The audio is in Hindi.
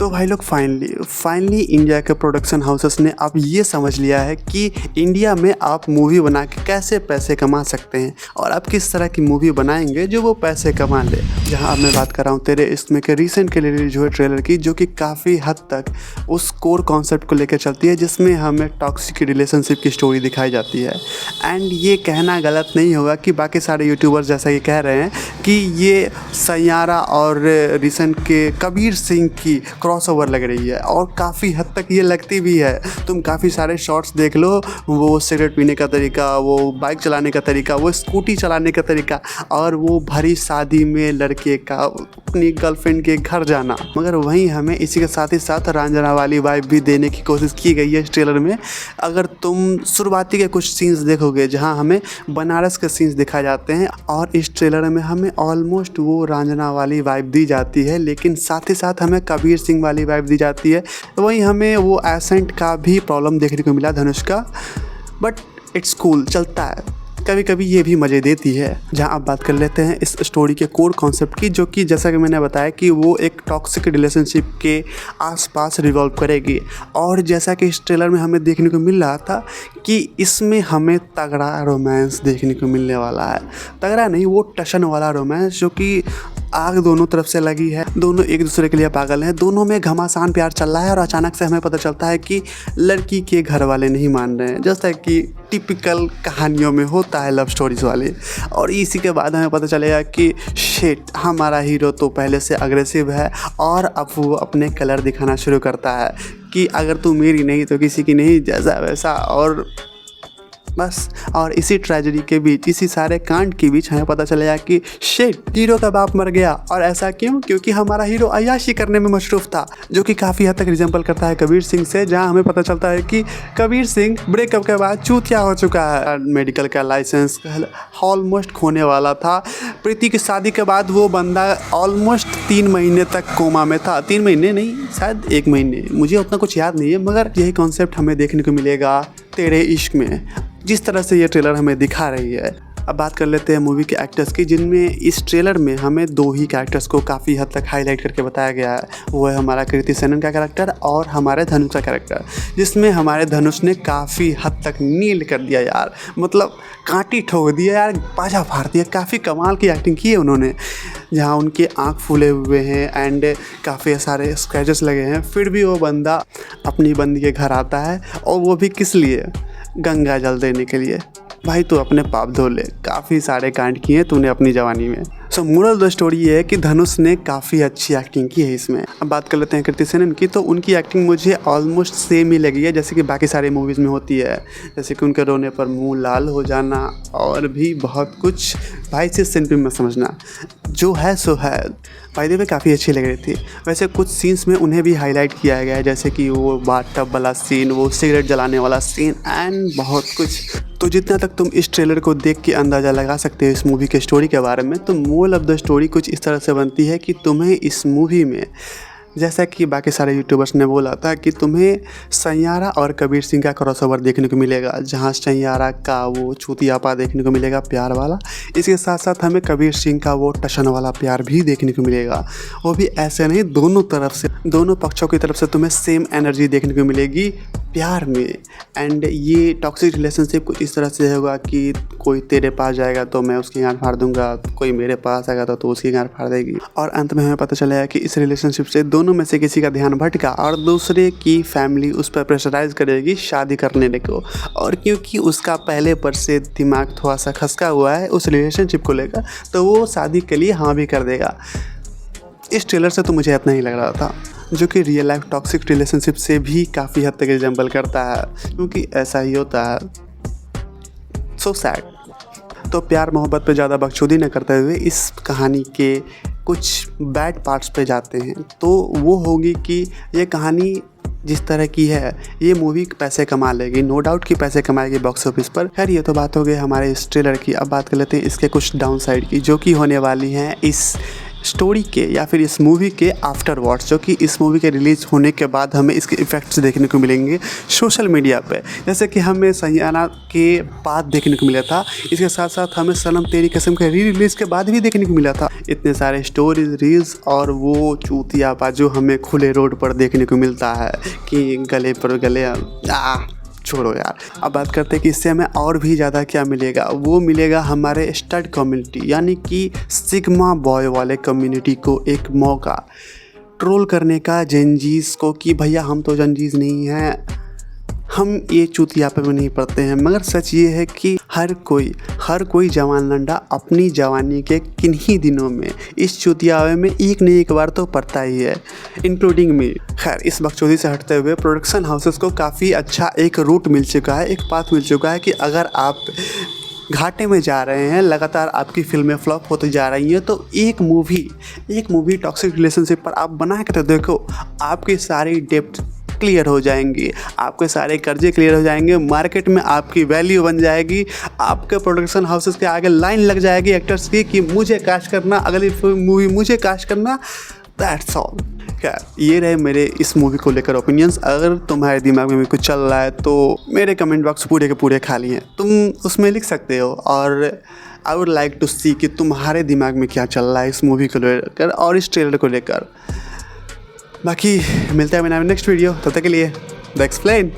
तो भाई लोग फाइनली इंडिया के प्रोडक्शन हाउसेस ने अब ये समझ लिया है कि इंडिया में आप मूवी बना के कैसे पैसे कमा सकते हैं और आप किस तरह की मूवी बनाएंगे जो वो पैसे कमा ले। जहां अब मैं बात कर रहा हूँ तेरे इसमें के रिसेंट के रिलीज हुए ट्रेलर की, जो कि काफ़ी हद तक उस कोर कॉन्सेप्ट को लेकर चलती है जिसमें हमें टॉक्सिक रिलेशनशिप की स्टोरी दिखाई जाती है। एंड ये कहना गलत नहीं होगा कि बाकी सारे यूट्यूबर्स जैसा ये कह रहे हैं कि ये सैयारा और रिसेंट के कबीर सिंह की क्रॉसओवर लग रही है, और काफ़ी हद तक ये लगती भी है। तुम काफ़ी सारे शॉट्स देख लो, वो सिगरेट पीने का तरीका, वो बाइक चलाने का तरीका, वो स्कूटी चलाने का तरीका, और वो भरी शादी में लड़के का अपनी गर्लफ्रेंड के घर जाना। मगर वहीं हमें इसी के साथ ही साथ रंजना वाली वाइब भी देने की कोशिश की गई है इस ट्रेलर में। अगर तुम शुरुआती के कुछ सीन्स देखोगे जहां हमें बनारस के सीन्स दिखाए जाते हैं, और इस ट्रेलर में हमें ऑलमोस्ट वो रंजना वाली वाइब दी जाती है, लेकिन साथ ही साथ हमें कबीर सिंह वाली वाइब दी जाती है। वहीं हमें वो एसेंट का भी प्रॉब्लम देखने को मिला धनुष का, बट इट्स कूल, चलता है। कभी कभी ये भी मज़े देती है। जहां आप बात कर लेते हैं इस स्टोरी के कोर कॉन्सेप्ट की, जो कि जैसा कि मैंने बताया कि वो एक टॉक्सिक रिलेशनशिप के आसपास रिवॉल्व करेगी। और जैसा कि इस ट्रेलर में हमें देखने को मिल रहा था कि इसमें हमें तगड़ा रोमांस देखने को मिलने वाला है। तगड़ा नहीं, वो टशन वाला रोमांस, जो कि आग दोनों तरफ से लगी है, दोनों एक दूसरे के लिए पागल हैं, दोनों में घमासान प्यार चल रहा है। और अचानक से हमें पता चलता है कि लड़की के घर वाले नहीं मान रहे हैं, जैसा कि टिपिकल कहानियों में होता है लव स्टोरीज वाले। और इसी के बाद हमें पता चलेगा कि शिट, हमारा हीरो तो पहले से अग्रेसिव है, और अब वो अपने कलर दिखाना शुरू करता है कि अगर तू मेरी नहीं तो किसी की नहीं, जैसा वैसा। और बस, और इसी ट्रेजेडी के बीच, इसी सारे कांड के बीच हमें पता चलेगा कि शिट, हीरो का बाप मर गया। और ऐसा क्यों? क्योंकि हमारा हीरो अय्याशी करने में मशरूफ़ था, जो कि काफ़ी हद तक रिजेंबल करता है कबीर सिंह से। जहां हमें पता चलता है कि कबीर सिंह ब्रेकअप के बाद चूतिया हो चुका है, मेडिकल का लाइसेंस ऑलमोस्ट खोने वाला था। प्रीति की शादी के बाद वो बंदा ऑलमोस्ट 3 महीने तक कोमा में था। 3 महीने नहीं, शायद 1 महीने, मुझे उतना कुछ याद नहीं है। मगर यही कॉन्सेप्ट हमें देखने को मिलेगा तेरे इश्क में, जिस तरह से ये ट्रेलर हमें दिखा रही है। अब बात कर लेते हैं मूवी के एक्टर्स की, जिनमें इस ट्रेलर में हमें 2 ही कैरेक्टर्स को काफ़ी हद तक हाईलाइट करके बताया गया है। वो है हमारा कृति सेनन का कैरेक्टर और हमारे धनुष का कैरेक्टर, जिसमें हमारे धनुष ने काफ़ी हद तक नील कर दिया यार, मतलब कांटी ठोक दिया यार, बाजा फाड़ दिया। काफ़ी कमाल की एक्टिंग की है उन्होंने। जहाँ उनके आँख फूले हुए हैं एंड काफ़ी सारे स्क्रैचेस लगे हैं, फिर भी वो बंदा अपनी बंदी के घर आता है, और वो भी किस लिए? गंगा जल देने के लिए। भाई तू अपने पाप धो ले, काफ़ी सारे कांड किए तूने अपनी जवानी में। सो मोरल द स्टोरी ये है कि धनुष ने काफ़ी अच्छी एक्टिंग की है इसमें। अब बात कर लेते हैं कृति सेनन की, तो उनकी एक्टिंग मुझे ऑलमोस्ट सेम ही लगी है जैसे कि बाकी सारे मूवीज़ में होती है, जैसे कि उनके रोने पर मुंह लाल हो जाना और भी बहुत कुछ। भाई से सीन में समझना, जो है सो है। बाय द वे काफ़ी अच्छी लग रही थी। वैसे कुछ सीन्स में उन्हें भी हाईलाइट किया गया है, जैसे कि वो बाथटब वाला सीन, वो सिगरेट जलाने वाला सीन एंड बहुत कुछ। तो जितना तक तुम इस ट्रेलर को देख के अंदाज़ा लगा सकते हो इस मूवी के स्टोरी के बारे में, तो मोरल ऑफ द स्टोरी कुछ इस तरह से बनती है कि तुम्हें इस मूवी में, जैसा कि बाकी सारे यूट्यूबर्स ने बोला था, कि तुम्हें सैयारा और कबीर सिंह का क्रॉसओवर देखने को मिलेगा। जहां सैयारा का वो चूतियापा देखने को मिलेगा प्यार वाला, इसके साथ साथ हमें कबीर सिंह का वो टशन वाला प्यार भी देखने को मिलेगा। वो भी ऐसे नहीं, दोनों तरफ से, दोनों पक्षों की तरफ से तुम्हें सेम एनर्जी देखने को मिलेगी प्यार में। एंड ये टॉक्सिक रिलेशनशिप कुछ इस तरह से होगा कि कोई तेरे पास जाएगा तो मैं उसकी गांड फाड़ दूंगा, कोई मेरे पास आएगा तो उसकी गांड फाड़ देगी। और अंत में हमें पता चलेगा कि इस रिलेशनशिप से दोनों में से किसी का ध्यान भटका और दूसरे की फैमिली उस पर प्रेशराइज करेगी शादी करने को। और क्योंकि उसका पहले पर से दिमाग थोड़ा सा खसका हुआ है उस रिलेशनशिप को लेकर, तो वो शादी के लिए हाँ भी कर देगा। इस ट्रेलर से तो मुझे इतना ही लग रहा था, जो कि रियल लाइफ टॉक्सिक रिलेशनशिप से भी काफ़ी हद तक रिजेंबल करता है, क्योंकि ऐसा ही होता है। So sad. तो प्यार मोहब्बत पे ज़्यादा बकचोदी न करते हुए इस कहानी के कुछ बैड पार्ट्स पे जाते हैं। तो वो होगी कि ये कहानी जिस तरह की है, ये मूवी पैसे कमा लेगी, नो डाउट कि पैसे कमाएगी बॉक्स ऑफिस पर। खैर ये तो बात हो गई हमारे इस ट्रेलर की। अब बात कर लेते हैं इसके कुछ डाउन साइड की, जो कि होने वाली हैं इस स्टोरी के या फिर इस मूवी के आफ्टरवर्ड्स, जो कि इस मूवी के रिलीज़ होने के बाद हमें इसके इफ़ेक्ट्स देखने को मिलेंगे सोशल मीडिया पे। जैसे कि हमें सैयारा के बाद देखने को मिला था, इसके साथ साथ हमें सनम तेरी कसम के री रिलीज़ के बाद भी देखने को मिला था। इतने सारे स्टोरीज रील्स और वो चूतियापा जो हमें खुले रोड पर देखने को मिलता है कि गले पर गले छोड़ो यार। अब बात करते हैं कि इससे हमें और भी ज़्यादा क्या मिलेगा। वो मिलेगा हमारे स्टड कम्युनिटी यानी कि सिग्मा बॉय वाले कम्युनिटी को एक मौका ट्रोल करने का जेनजीज को कि भैया हम तो जेनजीज नहीं हैं, हम ये चूतियापे में नहीं पड़ते हैं। मगर सच ये है कि हर कोई जवान लंडा अपनी जवानी के किन्हीं दिनों में इस चूतियापे में एक न एक बार तो पड़ता ही है, इंक्लूडिंग मी। खैर, इस बकचोदी से हटते हुए प्रोडक्शन हाउसेस को काफ़ी अच्छा एक रूट मिल चुका है, एक पाथ मिल चुका है कि अगर आप घाटे में जा रहे हैं, लगातार आपकी फिल्में फ्लॉप होती जा रही हैं, तो एक मूवी टॉक्सिक रिलेशनशिप पर आप बना के तो देखो, आपकी सारी डेप्थ क्लियर हो जाएंगी, आपके सारे कर्जे क्लियर हो जाएंगे, मार्केट में आपकी वैल्यू बन जाएगी, आपके प्रोडक्शन हाउसेस के आगे लाइन लग जाएगी एक्टर्स की कि मुझे कास्ट करना, अगली मूवी मुझे कास्ट करना। That's all. क्या ये रहे मेरे इस मूवी को लेकर ओपिनियंस। अगर तुम्हारे दिमाग में भी कुछ चल रहा है तो मेरे कमेंट बॉक्स पूरे के पूरे खाली हैं, तुम उसमें लिख सकते हो और आई वुड लाइक टू सी कि तुम्हारे दिमाग में क्या चल रहा है इस मूवी को लेकर और इस ट्रेलर को लेकर। बाकी मिलता है मेरा नेक्स्ट वीडियो, तब तक के लिए द एक्सप्लेन।